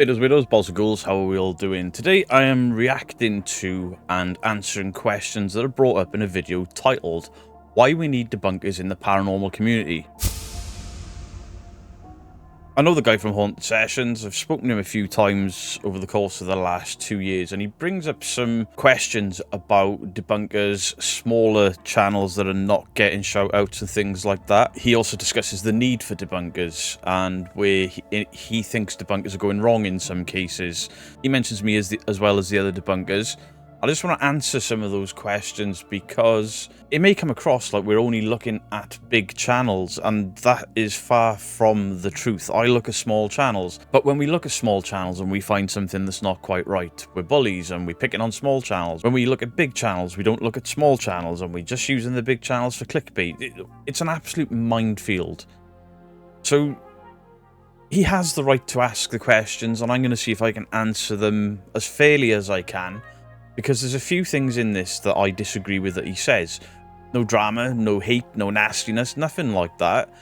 Widows, widows, balls of ghouls, how are we all doing? Today I am reacting to and answering questions that are brought up in a video titled, Why We Need Debunkers in the Paranormal Community. I know the guy from Haunted Sessions. I've spoken to him a few times over the course of the last 2 years, and he brings up some questions about debunkers, smaller channels that are not getting shout-outs and things like that. He also discusses the need for debunkers and where he thinks debunkers are going wrong in some cases. He mentions me as well as the other debunkers. I just want to answer some of those questions because it may come across like we're only looking at big channels, and that is far from the truth. I look at small channels, but when we look at small channels and we find something that's not quite right, we're bullies and we're picking on small channels. When we look at big channels, we don't look at small channels and we're just using the big channels for clickbait. It's an absolute minefield. So he has the right to ask the questions, and I'm going to see if I can answer them as fairly as I can. Because there's a few things in this that I disagree with that he says. No drama, no hate, no nastiness, nothing like that.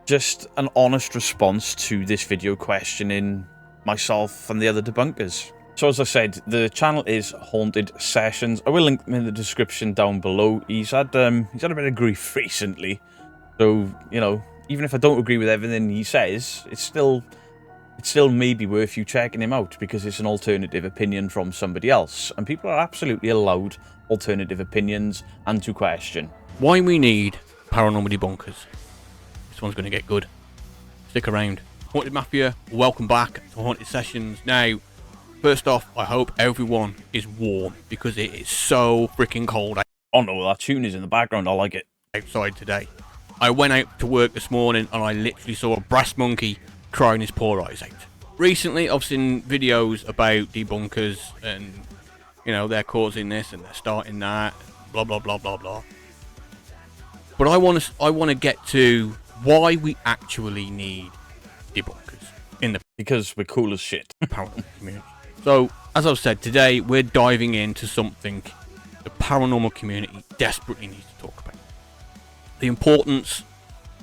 Just an honest response to this video questioning myself and the other debunkers. So as I said, the channel is Haunted Sessions. I will link him in the description down below. He's had a bit of grief recently. So, you know, even if I don't agree with everything he says, it's still maybe worth you checking him out because it's an alternative opinion from somebody else, and people are absolutely allowed alternative opinions and to question. Why we need paranormal debunkers. This one's going to get good. Stick around. Haunted Mafia, welcome back to Haunted Sessions. Now, first off, I hope everyone is warm because it is so freaking cold. Oh no, that tune is in the background. I like it. Outside today. I went out to work this morning and I literally saw a brass monkey crying his poor eyes out. Recently, I've seen videos about debunkers and, you know, they're causing this and they're starting that, blah blah blah blah blah. But I want to get to why we actually need debunkers in the because we're cool as shit. paranormal community. So, as I've said, today we're diving into something the paranormal community desperately needs to talk about: the importance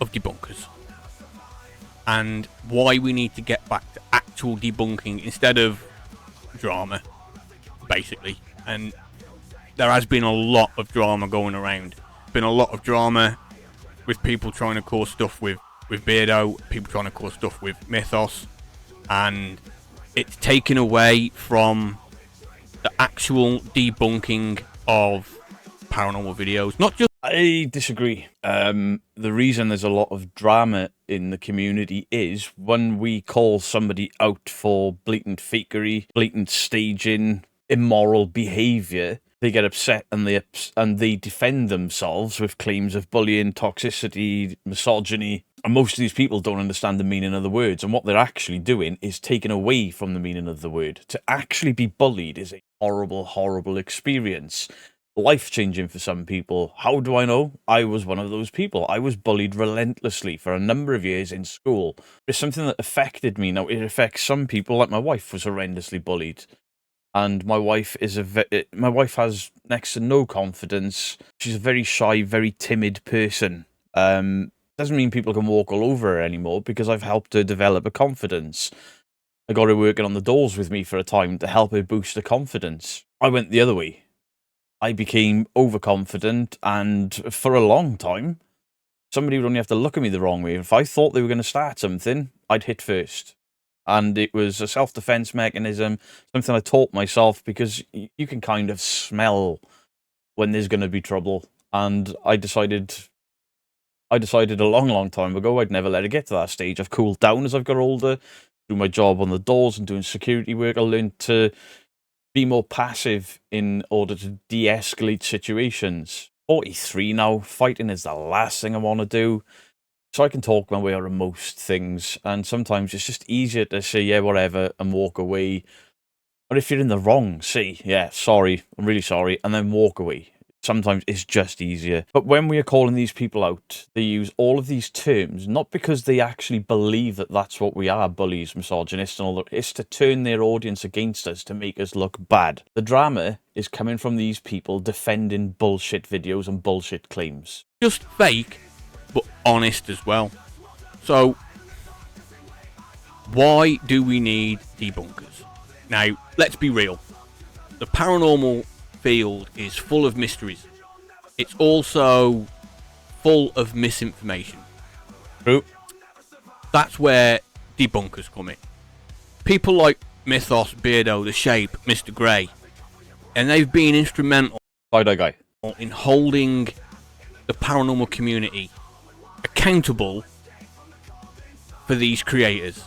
of debunkers. And why we need to get back to actual debunking instead of drama, basically. And there has been a lot of drama going around. Been a lot of drama with people trying to cause stuff with Beardo, people trying to cause stuff with Mythos, and it's taken away from the actual debunking of paranormal videos. Not just... I disagree. The reason there's a lot of drama in the community is when we call somebody out for blatant fakery, blatant staging, immoral behaviour, they get upset and they defend themselves with claims of bullying, toxicity, misogyny. And most of these people don't understand the meaning of the words, and what they're actually doing is taking away from the meaning of the word. To actually be bullied is a horrible, horrible experience. Life-changing for some people. How do I know? I was one of those people. I was bullied relentlessly for a number of years in school. It's something that affected me. Now, it affects some people, like my wife was horrendously bullied. And my wife has next to no confidence. She's a very shy, very timid person. Doesn't mean people can walk all over her anymore because I've helped her develop a confidence. I got her working on the doors with me for a time to help her boost her confidence. I went the other way. I became overconfident, and for a long time, somebody would only have to look at me the wrong way. If I thought they were going to start something, I'd hit first. And it was a self-defense mechanism, something I taught myself because you can kind of smell when there's going to be trouble. And I decided a long, long time ago I'd never let it get to that stage. I've cooled down as I've got older. Through my job on the doors and doing security work, I learned to be more passive in order to de-escalate situations. 43 now, fighting is the last thing I want to do. So I can talk my way out of most things, and sometimes it's just easier to say, yeah, whatever, and walk away. Or if you're in the wrong, say, yeah, sorry, I'm really sorry, and then walk away. Sometimes it's just easier. But when we are calling these people out, they use all of these terms, not because they actually believe that that's what we are, bullies, misogynists, and all that. It's to turn their audience against us, to make us look bad. The drama is coming from these people defending bullshit videos and bullshit claims. Just fake, but honest as well. So, Why do we need debunkers? Now, let's be real. The paranormal field is full of mysteries. It's also full of misinformation. True. That's where debunkers come in. People like Mythos, Beardo, The Shape, Mr. Grey, and they've been instrumental Guy. in holding the paranormal community accountable for these creators.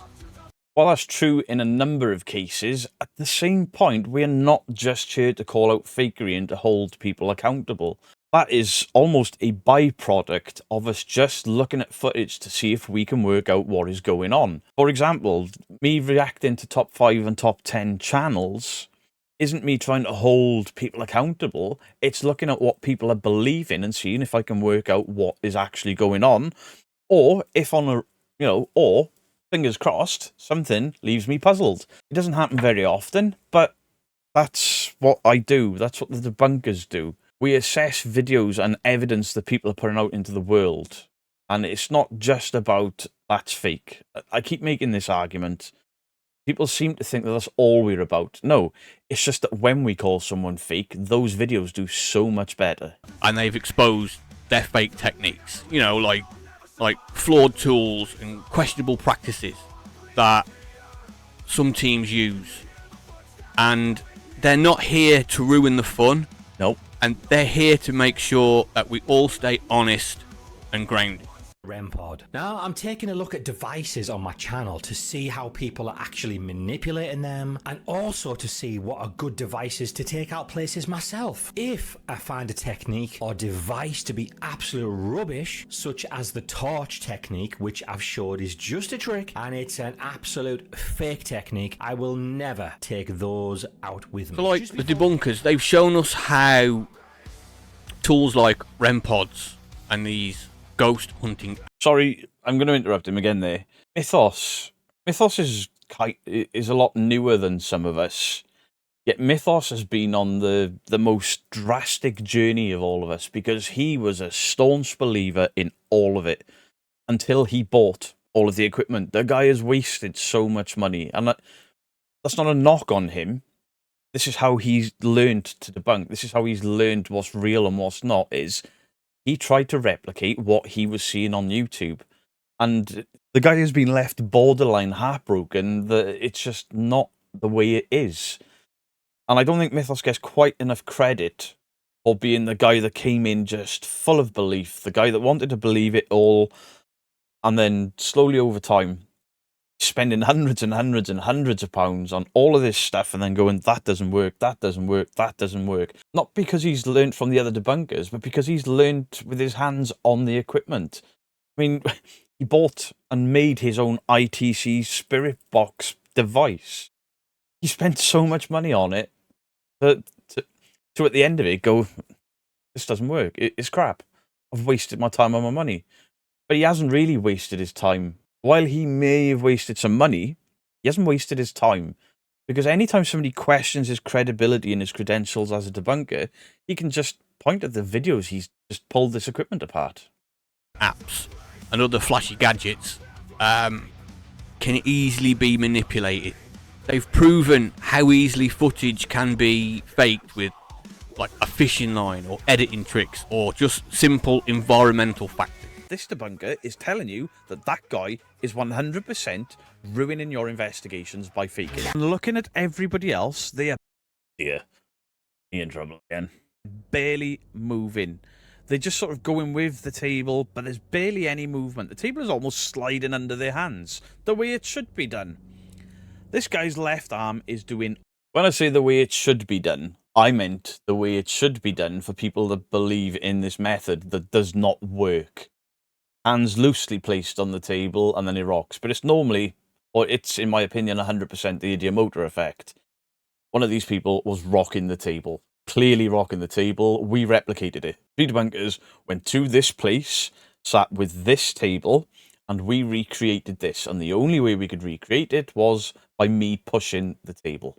While that's true in a number of cases, at the same point, we're not just here to call out fakery and to hold people accountable. That is almost a byproduct of us just looking at footage to see if we can work out what is going on. For example, me reacting to top 5 and top 10 channels isn't me trying to hold people accountable. It's looking at what people are believing and seeing if I can work out what is actually going on. Or if on a, or fingers crossed, something leaves me puzzled. It doesn't happen very often, but that's what I do. That's what the debunkers do. We assess videos and evidence that people are putting out into the world. And it's not just about that's fake. I keep making this argument. People seem to think that that's all we're about. No, it's just that when we call someone fake, those videos do so much better. And they've exposed their fake techniques, like flawed tools and questionable practices that some teams use. And they're not here to ruin the fun. Nope. And they're here to make sure that we all stay honest and grounded. REMpod. Now I'm taking a look at devices on my channel to see how people are actually manipulating them, and also to see what are good devices to take out places myself. If I find a technique or device to be absolute rubbish, such as the torch technique, which I've showed is just a trick and it's an absolute fake technique, I will never take those out with me. So like the debunkers, they've shown us how tools like REMpods and these ghost hunting. Sorry, I'm going to interrupt him again there. Mythos is a lot newer than some of us. Yet Mythos has been on the most drastic journey of all of us because he was a staunch believer in all of it until he bought all of the equipment. The guy has wasted so much money, and that's not a knock on him. This is how he's learned to debunk. This is how he's learned what's real and what's not. Is he tried to replicate what he was seeing on YouTube. And the guy has been left borderline heartbroken that it's just not the way it is. And I don't think Mythos gets quite enough credit for being the guy that came in just full of belief, the guy that wanted to believe it all, and then slowly over time, spending hundreds and hundreds and hundreds of pounds on all of this stuff and then going, that doesn't work, that doesn't work, that doesn't work. Not because he's learned from the other debunkers, but because he's learned with his hands on the equipment. I mean, he bought and made his own ITC Spirit Box device. He spent so much money on it to at the end of it go, this doesn't work, it's crap. I've wasted my time and my money. But he hasn't really wasted his time. While he may have wasted some money, he hasn't wasted his time. Because anytime somebody questions his credibility and his credentials as a debunker, he can just point at the videos he's just pulled this equipment apart. Apps and other flashy gadgets can easily be manipulated. They've proven how easily footage can be faked with like a fishing line or editing tricks or just simple environmental factors. This debunker is telling you that that guy is 100% ruining your investigations by faking it. And looking at everybody else, they are in trouble again. Barely moving. They're just sort of going with the table, but there's barely any movement. The table is almost sliding under their hands, the way it should be done. This guy's left arm is doing... When I say the way it should be done, I meant the way it should be done for people that believe in this method that does not work. Hands loosely placed on the table, and then he rocks. But it's normally, or it's, in my opinion, 100% the ideomotor effect. One of these people was rocking the table. Clearly rocking the table. We replicated it. Three debunkers went to this place, sat with this table, and we recreated this. And the only way we could recreate it was by me pushing the table.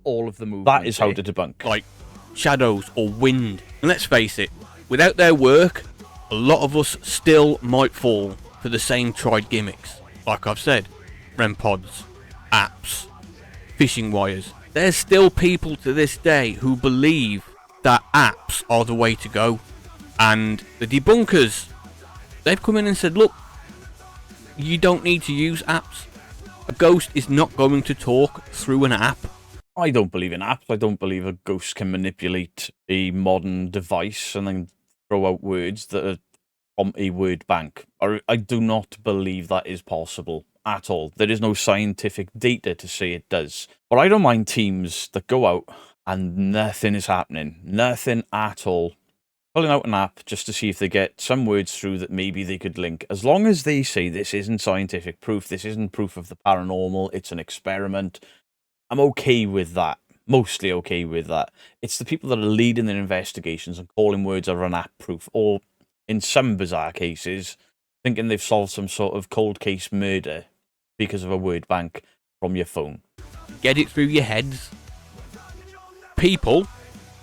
All of the movement. That is how to debunk. Like shadows or wind. And let's face it, without their work, a lot of us still might fall for the same tried gimmicks. Like I've said, REM pods, apps, fishing wires. There's still people to this day who believe that apps are the way to go. And the debunkers, they've come in and said, look, you don't need to use apps. A ghost is not going to talk through an app. I don't believe in apps. I don't believe a ghost can manipulate a modern device and then throw out words that are from a word bank. I do not believe that is possible at all. There is no scientific data to say it does. But I don't mind teams that go out and nothing is happening. Nothing at all. Pulling out an app just to see if they get some words through that maybe they could link. As long as they say this isn't scientific proof, this isn't proof of the paranormal, it's an experiment, I'm okay with that. Mostly okay with that. It's the people that are leading their investigations and calling words over an app proof, or in some bizarre cases, thinking they've solved some sort of cold case murder because of a word bank from your phone. Get it through your heads. People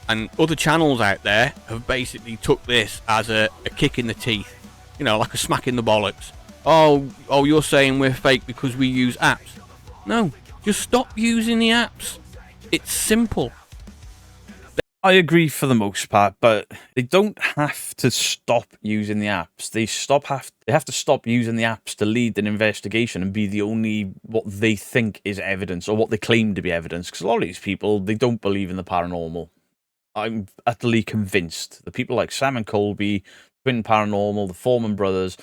and other channels out there have basically took this as a kick in the teeth. You know, like a smack in the bollocks. Oh, you're saying we're fake because we use apps. No, just stop using the apps. It's simple. I agree for the most part, but they don't have to stop using the apps. They have to stop using the apps to lead an investigation and be the only what they think is evidence or what they claim to be evidence. Because a lot of these people, they don't believe in the paranormal. I'm utterly convinced. The people like Sam and Colby, Twin Paranormal, the Foreman brothers,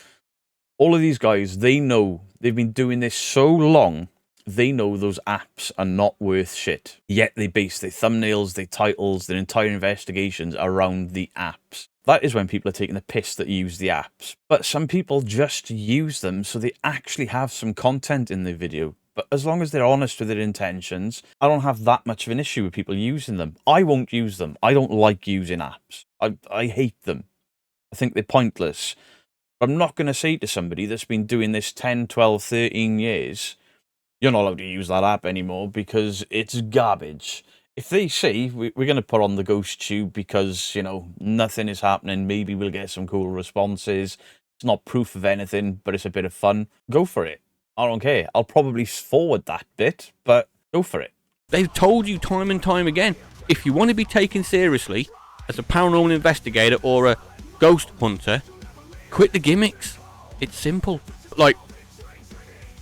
all of these guys, they know they've been doing this so long. They know those apps are not worth shit. Yet they base their thumbnails, their titles, their entire investigations around the apps. That is when people are taking the piss that use the apps. But some people just use them so they actually have some content in their video. But as long as they're honest with their intentions, I don't have that much of an issue with people using them. I won't use them. I don't like using apps. I hate them. I think they're pointless. But I'm not going to say to somebody that's been doing this 10, 12, 13 years... you're not allowed to use that app anymore because it's garbage. If they say, we're going to put on the ghost tube because, you know, nothing is happening, maybe we'll get some cool responses, it's not proof of anything, but it's a bit of fun, go for it. I don't care. I'll probably forward that bit, but go for it. They've told you time and time again, if you want to be taken seriously as a paranormal investigator or a ghost hunter, quit the gimmicks. It's simple. Like,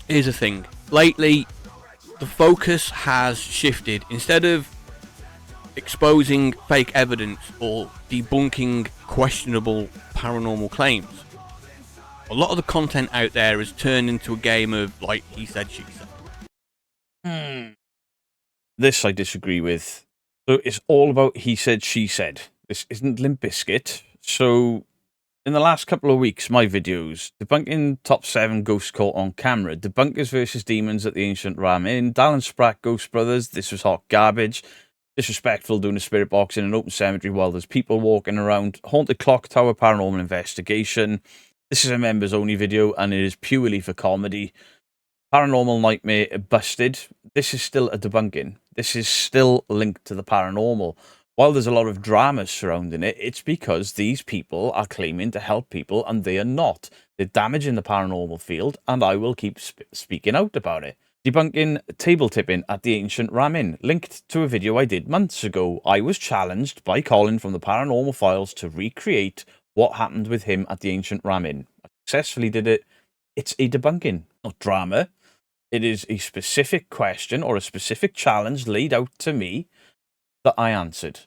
here's the thing. Lately, the focus has shifted. Instead of exposing fake evidence or debunking questionable paranormal claims, a lot of the content out there has turned into a game of, like, he said, she said. This I disagree with. So it's all about he said, she said. This isn't Limp Bizkit. So in the last couple of weeks, my videos, debunking top 7 ghosts caught on camera, debunkers versus demons at the Ancient Ram Inn, Dallin Spratt, Ghost Brothers, this was hot garbage, disrespectful doing a spirit box in an open cemetery while there's people walking around, haunted clock tower paranormal investigation. This is a members only video and it is purely for comedy. Paranormal Nightmare busted. This is still a debunking. This is still linked to the paranormal. While there's a lot of drama surrounding it, it's because these people are claiming to help people and they are not. They're damaging the paranormal field and I will keep speaking out about it. Debunking table tipping at the Ancient Ram Inn, linked to a video I did months ago. I was challenged by Colin from the Paranormal Files to recreate what happened with him at the Ancient Ram Inn. I successfully did it. It's a debunking, not drama. It is a specific question or a specific challenge laid out to me that I answered.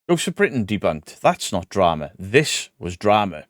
Ghosts of Britain debunked. That's not drama. This was drama.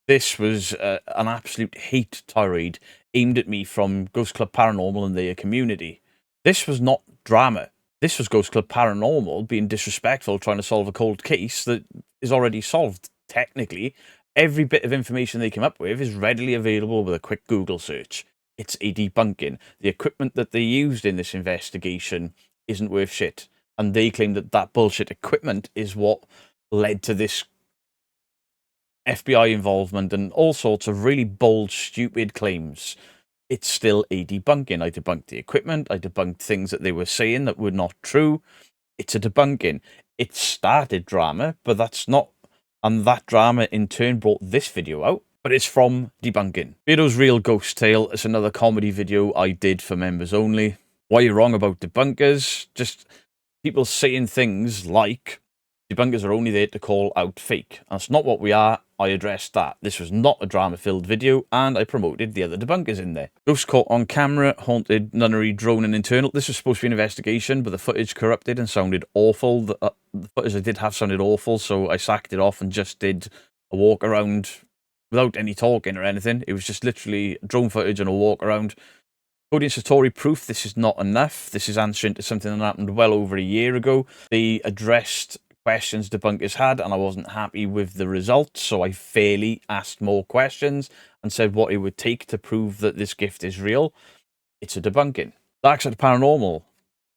This was an absolute hate tirade aimed at me from Ghost Club Paranormal and their community. This was not drama. This was Ghost Club Paranormal being disrespectful, trying to solve a cold case that is already solved. Technically, every bit of information they came up with is readily available with a quick Google search. It's a debunking. The equipment that they used in this investigation isn't worth shit. And they claim that that bullshit equipment is what led to this FBI involvement and all sorts of really bold, stupid claims. It's still a debunking. I debunked the equipment. I debunked things that they were saying that were not true. It's a debunking. It started drama, but that's not... And that drama in turn brought this video out. but it's from Debunking. Beardo's Real Ghost Tale is another comedy video I did for members only. Why you're wrong about debunkers? Just people saying things like, debunkers are only there to call out fake. That's not what we are. I addressed that. This was not a drama-filled video, and I promoted the other debunkers in there. Ghost caught on camera, haunted nunnery, drone and internal. This was supposed to be an investigation, but the footage corrupted and sounded awful. The footage I did have sounded awful, so I sacked it off and just did a walk around without any talking or anything. It was just literally drone footage and a walk around. Cody and Satori proof this is not enough. This is answering to something that happened well over a year ago. They addressed questions debunkers had, and I wasn't happy with the results, so I fairly asked more questions and said what it would take to prove that this gift is real. It's a debunking. Dark Side of Paranormal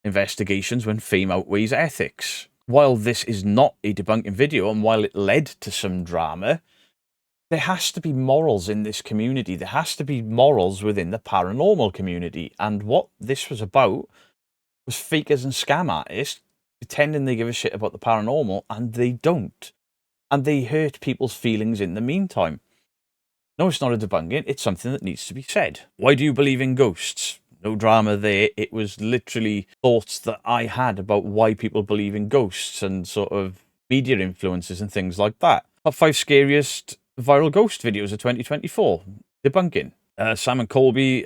investigations when fame outweighs ethics. While this is not a debunking video, and while it led to some drama, there has to be morals in this community. There has to be morals within the paranormal community. And what this was about was fakers and scam artists pretending they give a shit about the paranormal, and they don't. And they hurt people's feelings in the meantime. No, it's not a debunking. It's something that needs to be said. Why do you believe in ghosts? No drama there. It was literally thoughts that I had about why people believe in ghosts and sort of media influences and things like that. Top 5 scariest viral ghost videos of 2024. Debunking. Sam and Colby,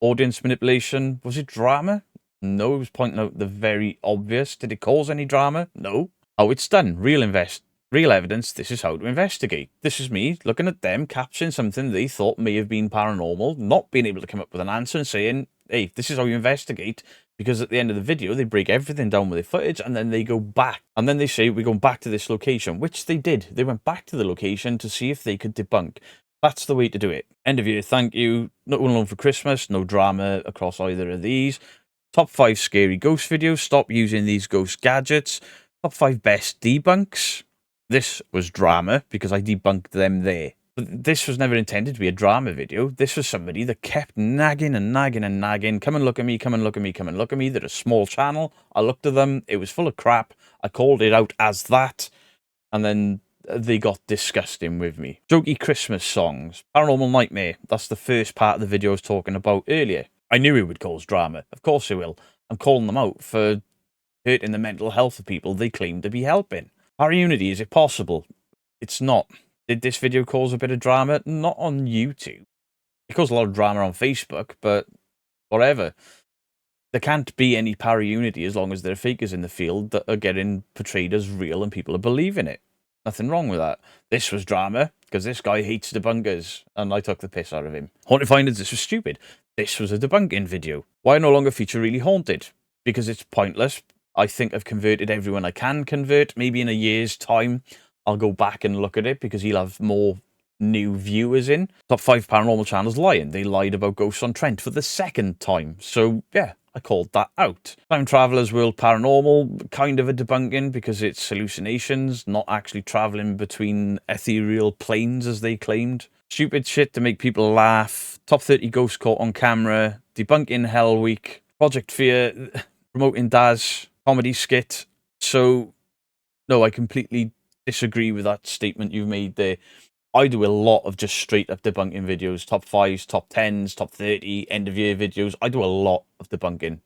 audience manipulation. Was it drama? No, it was pointing out the very obvious. Did it cause any drama? No. How it's done. Real evidence. This is how to investigate. This is me looking at them, capturing something they thought may have been paranormal, not being able to come up with an answer and saying, hey, this is how you investigate. Because at the end of the video, they break everything down with the footage, and then they go back. And then they say, we're going back to this location, which they did. They went back to the location to see if they could debunk. That's the way to do it. End of year, thank you. Not Alone for Christmas. No drama across either of these. Top 5 scary ghost videos. Stop using these ghost gadgets. Top 5 best debunks. This was drama, because I debunked them there. But this was never intended to be a drama video. This was somebody that kept nagging and nagging and nagging. Come and look at me, come and look at me, come and look at me. They're a small channel. I looked at them. It was full of crap. I called it out as that. And then they got disgusting with me. Jokey Christmas songs. Paranormal Nightmare. That's the first part of the video I was talking about earlier. I knew it would cause drama. Of course it will. I'm calling them out for hurting the mental health of people they claim to be helping. Unity, is it possible? It's not. Did this video cause a bit of drama? Not on YouTube. It caused a lot of drama on Facebook, but whatever. There can't be any para-unity as long as there are fakers in the field that are getting portrayed as real and people are believing it. Nothing wrong with that. This was drama, because this guy hates debunkers, and I took the piss out of him. Haunted Findings, this was stupid. This was a debunking video. Why no longer feature Really Haunted? Because it's pointless. I think I've converted everyone I can convert. Maybe in a year's time, I'll go back and look at it because he'll have more new viewers in. Top 5 paranormal channels lying. They lied about ghosts on Trent for the 2nd time. So, yeah, I called that out. Time Travelers World Paranormal, kind of a debunking because it's hallucinations, not actually traveling between ethereal planes as they claimed. Stupid shit to make people laugh. Top 30 ghosts caught on camera. Debunking Hell Week. Project Fear. Promoting Daz. Comedy skit. So, no, I completely disagree with that statement you've made there. I do a lot of just straight up debunking videos. Top 5s, top 10s, top 30, end of year videos. I do a lot of debunking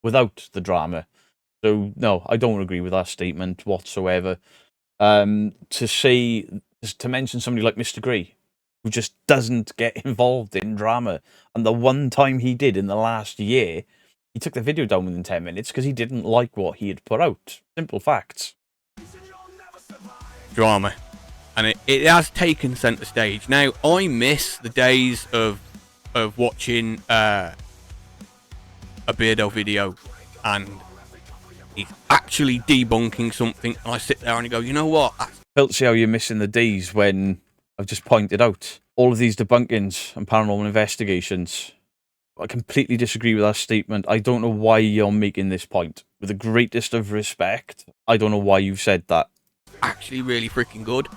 without the drama. So, no, I don't agree with that statement whatsoever. To mention somebody like Mr. Grey, who just doesn't get involved in drama. And the one time he did in the last year, he took the video down within 10 minutes because he didn't like what he had put out. Simple facts. Drama. And it has taken centre stage. Now, I miss the days of watching a Beardo video and he's actually debunking something. And I sit there and I go, you know what? Felt see how you're missing the days when I've just pointed out all of these debunkings and paranormal investigations. I completely disagree with that statement. I don't know why you're making this point. With the greatest of respect, I don't know why you've said that. Actually really freaking good.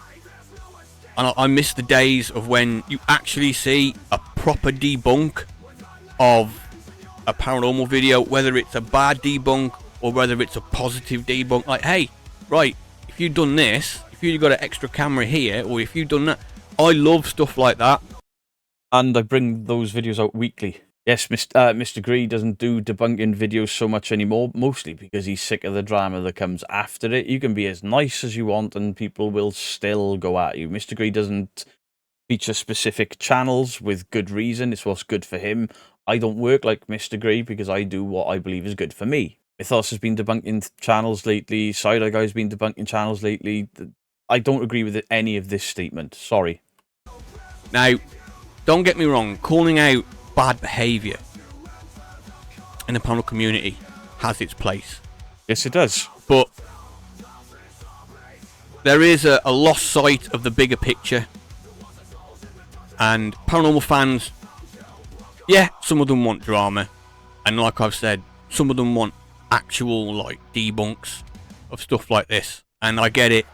And I miss the days of when you actually see a proper debunk of a paranormal video, whether it's a bad debunk or whether it's a positive debunk. Like, hey, right, if you've done this, if you've got an extra camera here, or if you've done that, I love stuff like that. And I bring those videos out weekly. Yes, Mr. Gree doesn't do debunking videos so much anymore, mostly because he's sick of the drama that comes after it. You can be as nice as you want and people will still go at you. Mr. Gree doesn't feature specific channels with good reason. It's what's good for him. I don't work like Mr. Gree because I do what I believe is good for me. Mythos has been debunking channels lately. Side-Eye Guy's been debunking channels lately. I don't agree with any of this statement. Sorry. Now, don't get me wrong, calling out bad behaviour in the panel community has its place. Yes, it does. But there is a lost sight of the bigger picture. And paranormal fans, yeah, some of them want drama. And like I've said, some of them want actual, like, debunks of stuff like this. And I get it.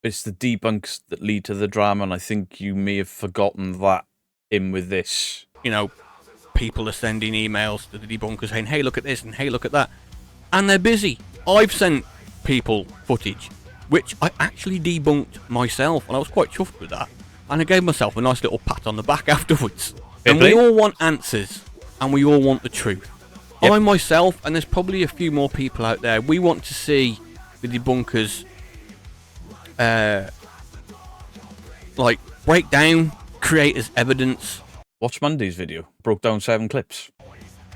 It's the debunks that lead to the drama, and I think you may have forgotten that in with this. You know, people are sending emails to the debunkers saying, hey, look at this and hey, look at that. And they're busy. I've sent people footage, which I actually debunked myself, and I was quite chuffed with that. And I gave myself a nice little pat on the back afterwards. And we all want answers, and we all want the truth. Yep. I myself, and there's probably a few more people out there, we want to see the debunkers like break down creators' evidence. Watch Monday's video. Broke down 7 clips.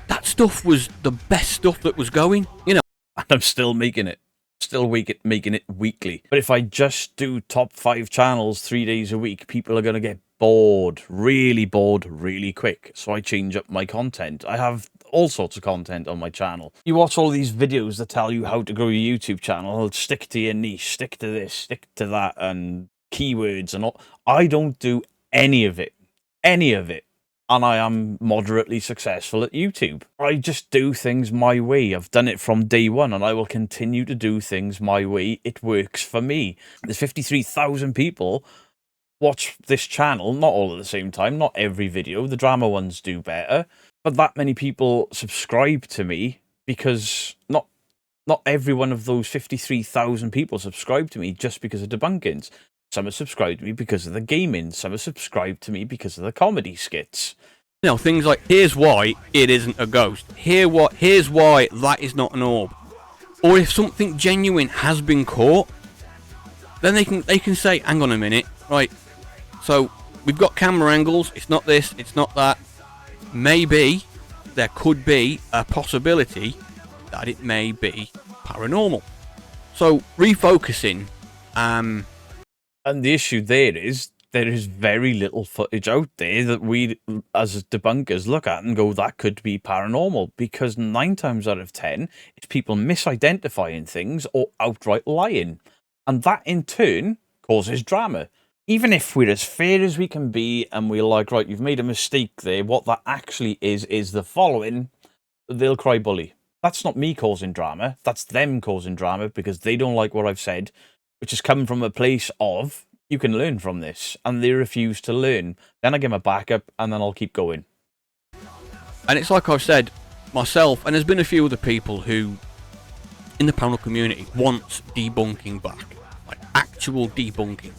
That stuff was the best stuff that was going, you know. And I'm still making it. Still making it weekly. But if I just do top 5 channels 3 days a week, people are going to get bored really quick. So I change up my content. I have all sorts of content on my channel. You watch all these videos that tell you how to grow your YouTube channel. Stick to your niche, stick to this, stick to that, and keywords and all. I don't do any of it. And I am moderately successful at YouTube. I just do things my way. I've done it from day one, and I will continue to do things my way. It works for me. There's 53,000 people watch this channel, not all at the same time, not every video. The drama ones do better. But that many people subscribe to me because not every one of those 53,000 people subscribe to me just because of debunkings. Some have subscribed to me because of the gaming. Some have subscribed to me because of the comedy skits. You know, things like, here's why it isn't a ghost. Here's why that is not an orb. Or if something genuine has been caught, then they can say, hang on a minute, right, so we've got camera angles, it's not this, it's not that. Maybe there could be a possibility that it may be paranormal. So refocusing, and the issue there is very little footage out there that we as debunkers look at and go, that could be paranormal, because 9 times out of 10 it's people misidentifying things or outright lying, and that in turn causes drama. Even if we're as fair as we can be and we're like, right, you've made a mistake there, what that actually is the following, they'll cry bully. That's not me causing drama, that's them causing drama because they don't like what I've said, which has come from a place of, you can learn from this, and they refuse to learn. Then I give them a backup, and then I'll keep going. And it's like I've said myself, and there's been a few other people who, in the panel community, want debunking back. Like, actual debunking.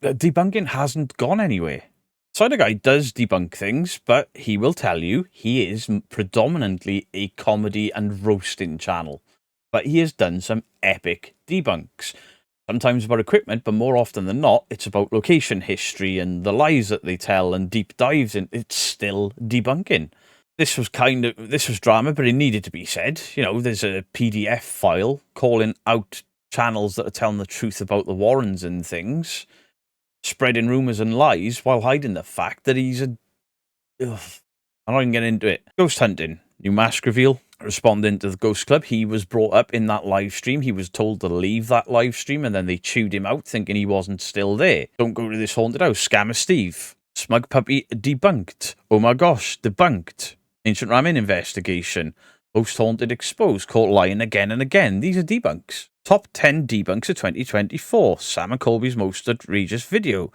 Debunking hasn't gone anywhere. Side-Eye Guy does debunk things, but he will tell you he is predominantly a comedy and roasting channel. But he has done some epic debunks. Sometimes about equipment, but more often than not, it's about location history and the lies that they tell and deep dives in. It's still debunking. This was drama, but it needed to be said. You know, there's a PDF file calling out channels that are telling the truth about the Warrens and things, spreading rumours and lies while hiding the fact that he's a... Ugh, I'm not even getting into it. Ghost hunting. New mask reveal. Responding to the Ghost Club, he was brought up in that live stream. He was told to leave that live stream, and then they chewed him out, thinking he wasn't still there. Don't go to this haunted house. Scammer Steve. Smug Puppy debunked. Oh my gosh, debunked. Ancient Ramen investigation. Most haunted exposed. Caught lying again and again. These are debunks. Top 10 debunks of 2024. Sam and Colby's most egregious video.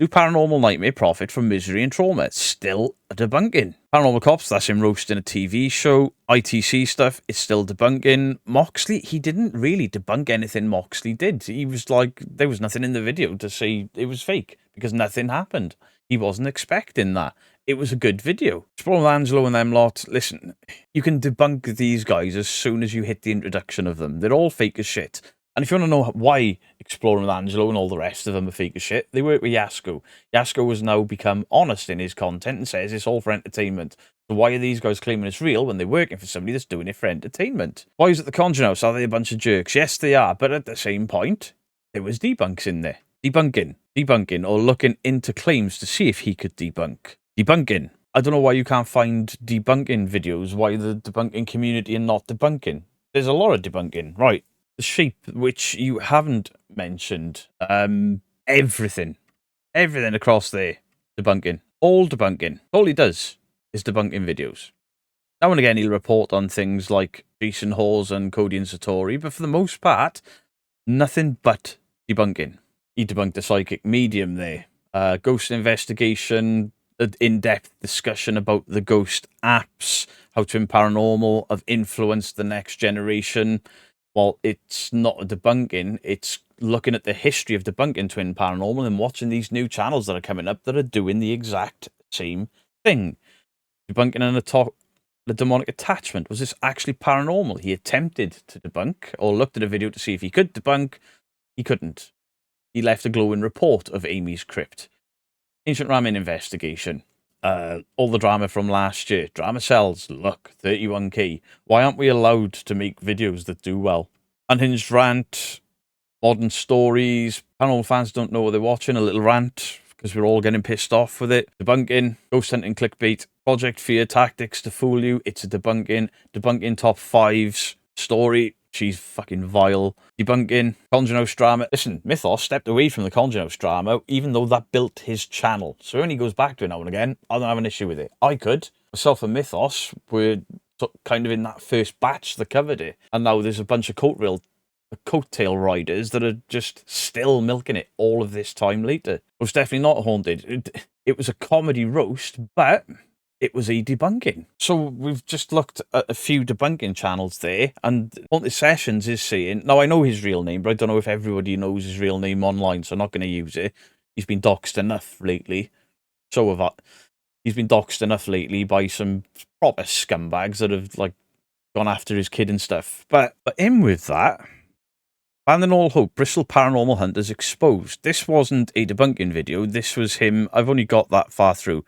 Do Paranormal Nightmare profit from misery and trauma? Still a debunking. Paranormal Cops, that's him roasting a TV show. ITC stuff, it's still debunking. Moxley, he didn't really debunk anything Moxley did. He was like, there was nothing in the video to say it was fake because nothing happened. He wasn't expecting that. It was a good video. Sprawl Angelo and them lot, listen, you can debunk these guys as soon as you hit the introduction of them. They're all fake as shit. And if you want to know why Exploring with Angelo and all the rest of them are fake as shit, they work with Yasko. Yasko has now become honest in his content and says it's all for entertainment. So why are these guys claiming it's real when they're working for somebody that's doing it for entertainment? Why is it the Conjuring House? Are they a bunch of jerks? Yes, they are. But at the same point, there was debunks in there. Debunking, or looking into claims to see if he could debunk. Debunking. I don't know why you can't find debunking videos. Why the debunking community and not debunking? There's a lot of debunking. Right. The sheep, which you haven't mentioned, everything across there, debunking, all debunking. All he does is debunking videos. Now and again, he'll report on things like Jason Hawes and Cody and Satori, but for the most part, nothing but debunking. He debunked a psychic medium there, ghost investigation, an in-depth discussion about the ghost apps, how Twin Paranormal have influenced the next generation. Well, it's not a debunking, it's looking at the history of debunking Twin Paranormal and watching these new channels that are coming up that are doing the exact same thing. Debunking the demonic attachment. Was this actually paranormal? He attempted to debunk, or looked at a video to see if he could debunk. He couldn't. He left a glowing report of Amy's crypt. Ancient Ramen investigation. All the drama from last year. Drama sells. Look, 31k. Why aren't we allowed to make videos that do well? Unhinged rant. Modern stories. Paranormal fans don't know what they're watching. A little rant because we're all getting pissed off with it. Debunking. Ghost hunting clickbait. Project Fear tactics to fool you. It's a debunking. Debunking top fives. Story. She's fucking vile. Debunking. Conjuring House drama. Listen, Mythos stepped away from the Conjuring House drama, even though that built his channel. So when he goes back to it now and again, I don't have an issue with it. I could. Myself and Mythos were kind of in that first batch that covered it. And now there's a bunch of coattail riders that are just still milking it all of this time later. It was definitely not haunted. It was a comedy roast, but it was a debunking. So we've just looked at a few debunking channels there, and Haunted Sessions is saying, now I know his real name, but I don't know if everybody knows his real name online, so I'm not going to use it. He's been doxed enough lately. So have I. He's been doxed enough lately by some proper scumbags that have like gone after his kid and stuff. But in with that, Abandoning all hope, Bristol Paranormal Hunters exposed. This wasn't a debunking video. This was him. I've only got that far through.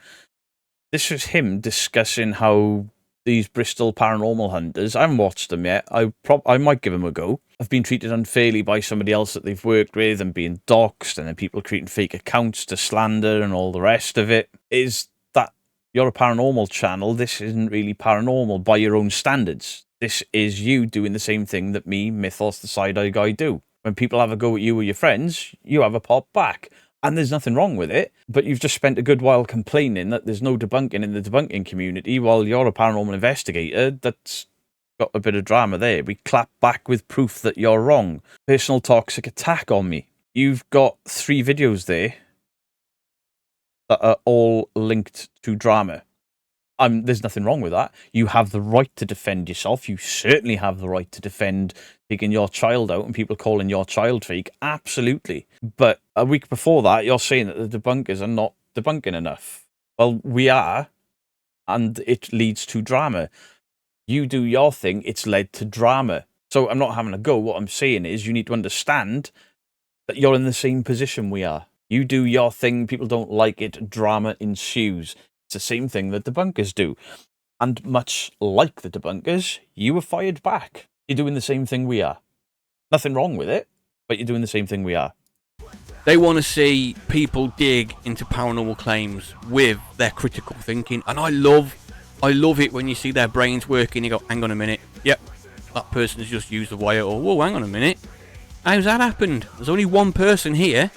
This was him discussing how these Bristol Paranormal Hunters, I haven't watched them yet, I might give them a go, have been treated unfairly by somebody else that they've worked with and being doxxed, and then people creating fake accounts to slander and all the rest of it. Is that you're a paranormal channel? This isn't really paranormal by your own standards. This is you doing the same thing that me, Mythos, the Side-Eye Guy do. When people have a go at you or your friends, you have a pop back. And there's nothing wrong with it, but you've just spent a good while complaining that there's no debunking in the debunking community while you're a paranormal investigator that's got a bit of drama there. We clap back with proof that you're wrong. Personal toxic attack on me. You've got 3 videos there that are all linked to drama. There's nothing wrong with that. You have the right to defend yourself. You certainly have the right to defend taking your child out and people calling your child fake. Absolutely. But a week before that, you're saying that the debunkers are not debunking enough. Well, we are, and it leads to drama. You do your thing, it's led to drama. So I'm not having a go. What I'm saying is you need to understand that you're in the same position we are. You do your thing, people don't like it, drama ensues. It's the same thing that debunkers do. And much like the debunkers, you were fired back. You're doing the same thing we are. Nothing wrong with it, but you're doing the same thing we are. They want to see people dig into paranormal claims with their critical thinking. And I love it when you see their brains working. You go, hang on a minute. Yep, that person has just used the wire. Or, whoa, hang on a minute. How's that happened? There's only one person here.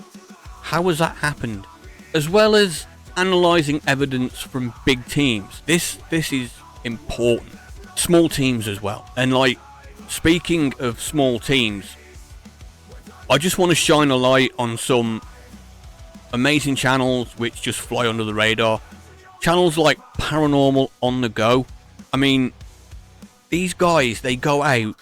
How has that happened? As well as analysing evidence from big teams. This is important. Small teams as well. And like, speaking of small teams, I just want to shine a light on some amazing channels which just fly under the radar. Channels like Paranormal on the Go. I mean, these guys, they go out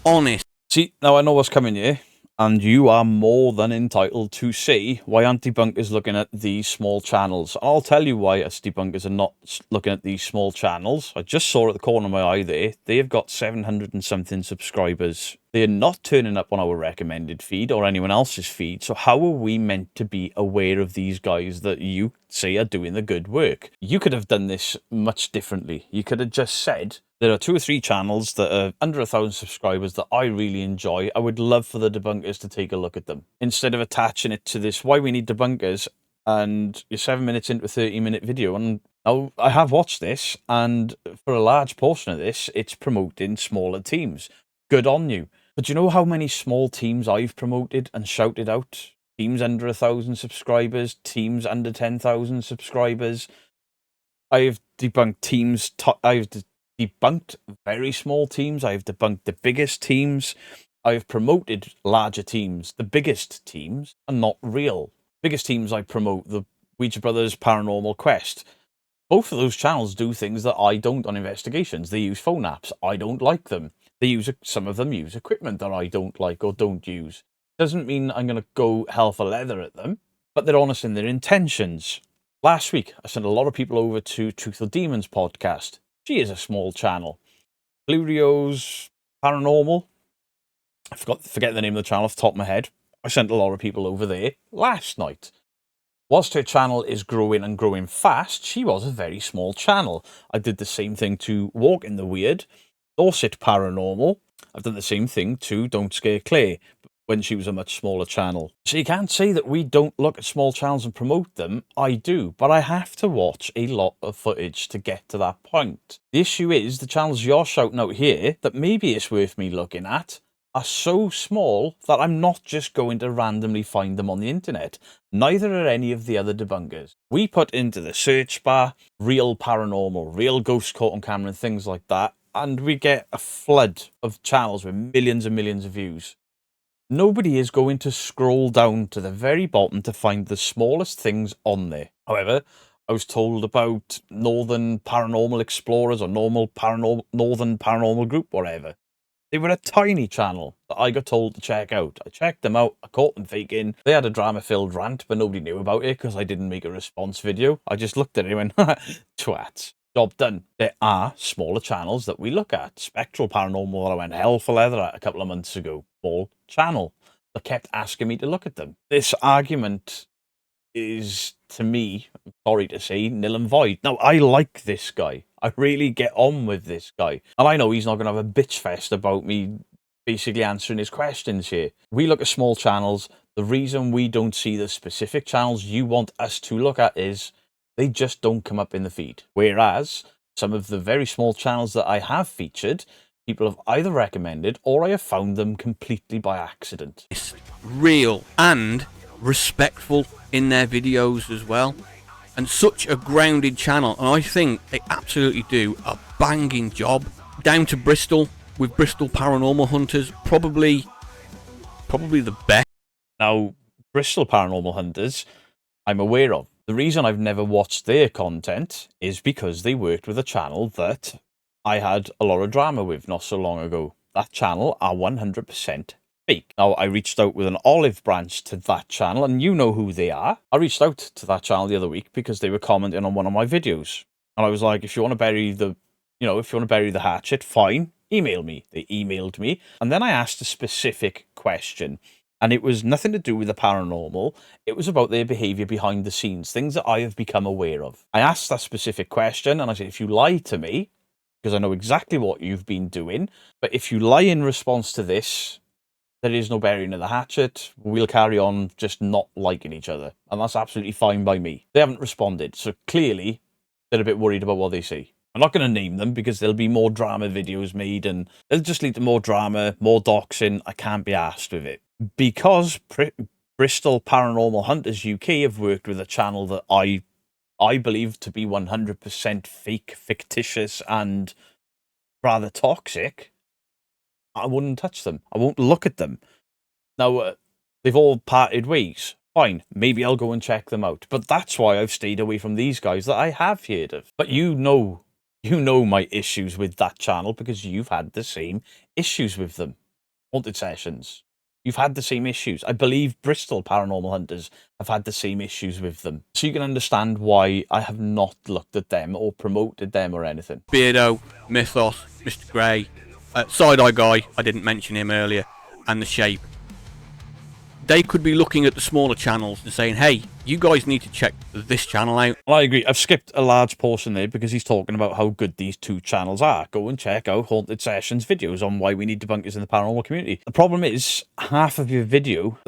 honest. See, now I know what's coming here, and you are more than entitled to see why anti-bunkers looking at these small channels. I'll tell you why us debunkers are not looking at these small channels. I just saw at the corner of my eye there, they have got 700 and something subscribers. They are not turning up on our recommended feed or anyone else's feed, so how are we meant to be aware of these guys that you say are doing the good work? You could have done this much differently. You could have just said, there are 2 or 3 channels that are under 1,000 subscribers that I really enjoy. I would love for the debunkers to take a look at them. Instead of attaching it to this, why we need debunkers, and you're 7 minutes into a 30-minute video. And now I have watched this, and for a large portion of this, it's promoting smaller teams. Good on you. But do you know how many small teams I've promoted and shouted out? Teams under 1,000 subscribers, teams under 10,000 subscribers. I've debunked teams. I've debunked very small teams. I've debunked the biggest teams. I've promoted larger teams. The biggest teams are not real. Biggest teams I promote, the Ouija Brothers Paranormal Quest. Both of those channels do things that I don't on investigations. They use phone apps. I don't like them. Some of them use equipment that I don't like or don't use. Doesn't mean I'm going to go hell for leather at them, but they're honest in their intentions. Last week, I sent a lot of people over to Truth or Demons podcast. She is a small channel. Blue Rio's Paranormal. I forget the name of the channel off the top of my head. I sent a lot of people over there last night. Whilst her channel is growing and growing fast, she was a very small channel. I did the same thing to Walk in the Weird, Dorset Paranormal. I've done the same thing to Don't Scare Clay when she was a much smaller channel. So you can't say that we don't look at small channels and promote them. I do, but I have to watch a lot of footage to get to that point. The issue is the channels you're shouting out here that maybe it's worth me looking at are so small that I'm not just going to randomly find them on the internet. Neither are any of the other debunkers. We put into the search bar real paranormal, real ghost caught on camera and things like that, and we get a flood of channels with millions and millions of views. Nobody is going to scroll down to the very bottom to find the smallest things on there. However, I was told about Northern Paranormal Explorers or Northern Paranormal Group, whatever. They were a tiny channel that I got told to check out. I checked them out. I caught them faking. They had a drama-filled rant, but nobody knew about it because I didn't make a response video. I just looked at it and went, twats. Job done. There are smaller channels that we look at. Spectral Paranormal that I went hell for leather at a couple of months ago. Small channel that kept asking me to look at them. This argument is, to me, I'm sorry to say, nil and void. Now, I like this guy. I really get on with this guy. And I know he's not going to have a bitch fest about me basically answering his questions here. We look at small channels. The reason we don't see the specific channels you want us to look at is they just don't come up in the feed. Whereas some of the very small channels that I have featured, people have either recommended or I have found them completely by accident. It's real and respectful in their videos as well. And such a grounded channel, and I think they absolutely do a banging job. Down to Bristol with Bristol Paranormal Hunters, probably the best. Now, Bristol Paranormal Hunters, I'm aware of. The reason I've never watched their content is because they worked with a channel that I had a lot of drama with not so long ago. That channel are 100% fake. Now, I reached out with an olive branch to that channel, and you know who they are. I reached out to that channel the other week because they were commenting on one of my videos. And I was like, if you want to bury the hatchet, fine, email me. They emailed me. And then I asked a specific question. And it was nothing to do with the paranormal. It was about their behaviour behind the scenes, things that I have become aware of. I asked that specific question, and I said, if you lie to me, because I know exactly what you've been doing, but if you lie in response to this, there is no burying of the hatchet. We'll carry on just not liking each other. And that's absolutely fine by me. They haven't responded, so clearly they're a bit worried about what they see. I'm not going to name them because there'll be more drama videos made and it'll just lead to more drama, more doxing. I can't be arsed with it. Because Bristol Paranormal Hunters UK have worked with a channel that I believe to be 100% fake, fictitious, and rather toxic, I wouldn't touch them. I won't look at them. Now, they've all parted ways. Fine, maybe I'll go and check them out. But that's why I've stayed away from these guys that I have heard of. But you know my issues with that channel because you've had the same issues with them. Haunted Sessions. You've had the same issues. I believe Bristol Paranormal Hunters have had the same issues with them. So you can understand why I have not looked at them or promoted them or anything. Beardo, Mythos, Mr. Grey, Side-Eye Guy, I didn't mention him earlier, and The Shape. They could be looking at the smaller channels and saying, hey, you guys need to check this channel out. Well, I agree. I've skipped a large portion there because he's talking about how good these two channels are. Go and check out Haunted Sessions videos on why we need debunkers in the paranormal community. The problem is half of your video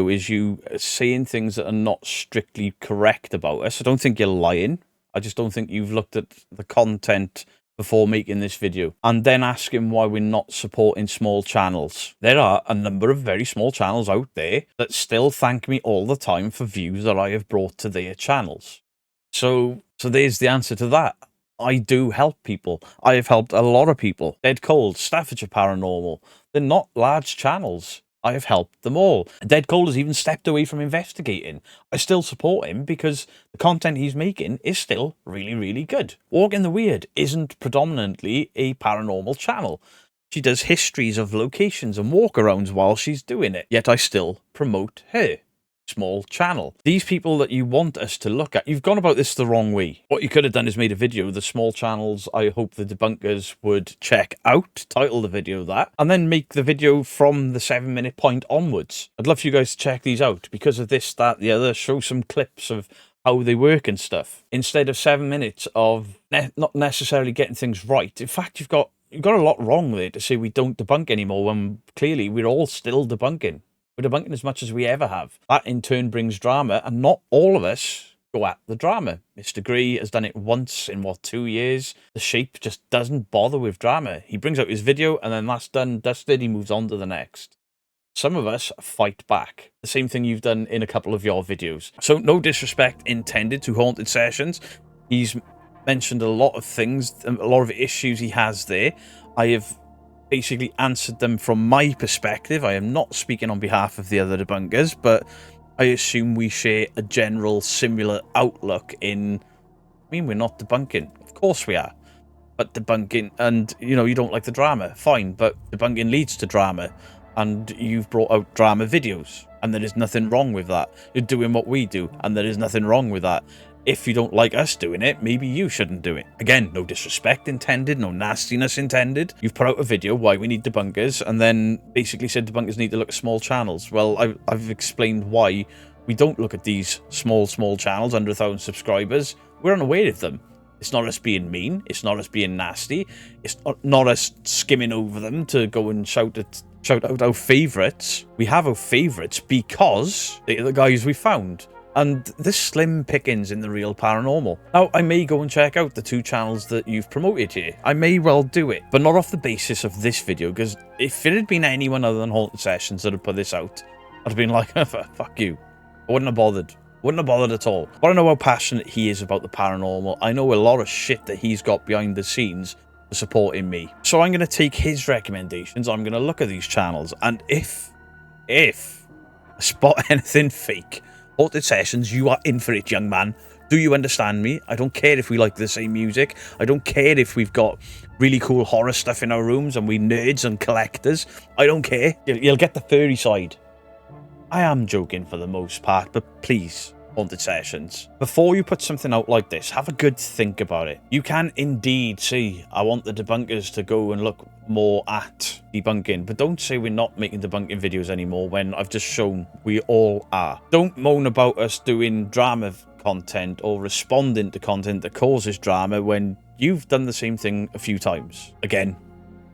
is you saying things that are not strictly correct about us. I don't think you're lying. I just don't think you've looked at the content before making this video, and then asking why we're not supporting small channels. There are a number of very small channels out there that still thank me all the time for views that I have brought to their channels. So there's the answer to that. I do help people. I have helped a lot of people. Dead Cold, Staffordshire Paranormal. They're not large channels. I have helped them all. Dead Cold has even stepped away from investigating. I still support him because the content he's making is still really, really good. Walking the Weird isn't predominantly a paranormal channel. She does histories of locations and walkarounds while she's doing it. Yet I still promote her small channel. These people that you want us to look at, you've gone about this the wrong way. What you could have done is made a video, the small channels I hope the debunkers would check out, title the video that, and then make the video from the 7-minute point onwards. I'd love for you guys to check these out because of this, that, the other, show some clips of how they work and stuff, instead of 7 minutes of not necessarily getting things right. In fact, you've got a lot wrong there to say we don't debunk anymore when clearly we're all still debunking. We're debunking as much as we ever have. That in turn brings drama, and not all of us go at the drama. Mr. Grey has done it once in, 2 years? The Shape just doesn't bother with drama. He brings out his video, and then that's done, dusted, he moves on to the next. Some of us fight back. The same thing you've done in a couple of your videos. So no disrespect intended to Haunted Sessions. He's mentioned a lot of things, a lot of issues he has there. I have basically answered them from my perspective. I am not speaking on behalf of the other debunkers, but I assume we share a general similar outlook in... I mean, we're not debunking. Of course we are. But debunking, and, you don't like the drama. Fine, but debunking leads to drama. And you've brought out drama videos. And there is nothing wrong with that. You're doing what we do, and there is nothing wrong with that. If you don't like us doing it, maybe you shouldn't do it. Again, no disrespect intended, no nastiness intended. You've put out a video why we need debunkers, and then basically said debunkers need to look at small channels. Well, I've explained why we don't look at these small channels under 1,000 subscribers. We're unaware of them. It's not us being mean. It's not us being nasty. It's not us skimming over them to go and shout out our favourites. We have our favourites because they're the guys we found. And there's slim pickings in the real paranormal. Now, I may go and check out the 2 channels that you've promoted here. I may well do it, but not off the basis of this video, because if it had been anyone other than Haunted Sessions that had put this out, I'd have been like, fuck you. I wouldn't have bothered. Wouldn't have bothered at all. But I know how passionate he is about the paranormal. I know a lot of shit that he's got behind the scenes for supporting me. So I'm going to take his recommendations. I'm going to look at these channels, and if I spot anything fake, Haunted Sessions, you are in for it, young man. Do you understand me? I don't care if we like the same music. I don't care if we've got really cool horror stuff in our rooms and we nerds and collectors. I don't care. You'll get the furry side. I am joking for the most part, but please, Haunted Sessions, before you put something out like this, have a good think about it. You can indeed say, I want the debunkers to go and look more at debunking, but don't say we're not making debunking videos anymore when I've just shown we all are. Don't moan about us doing drama content or responding to content that causes drama when you've done the same thing a few times. Again,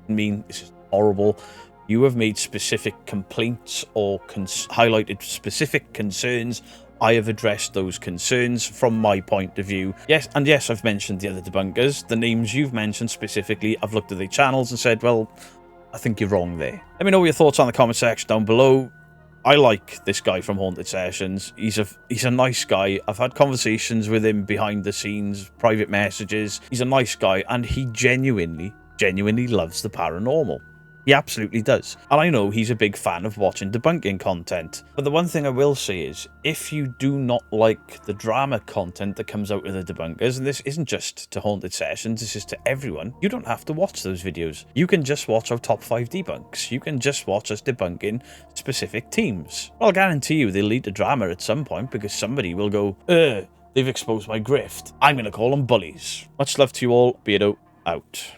I mean, this is horrible. You have made specific complaints or highlighted specific concerns. I have addressed those concerns from my point of view. Yes, and yes, I've mentioned the other debunkers. The names you've mentioned specifically, I've looked at their channels and said, well, I think you're wrong there. Let me know your thoughts on the comment section down below. I like this guy from Haunted Sessions. He's a nice guy. I've had conversations with him behind the scenes, private messages. He's a nice guy, and he genuinely loves the paranormal. He absolutely does. And I know he's a big fan of watching debunking content. But the one thing I will say is, if you do not like the drama content that comes out of the debunkers, and this isn't just to Haunted Sessions, this is to everyone, you don't have to watch those videos. You can just watch our top 5 debunks. You can just watch us debunking specific teams. I'll guarantee you they'll lead to drama at some point, because somebody will go, they've exposed my grift. I'm going to call them bullies. Much love to you all. Beardo out.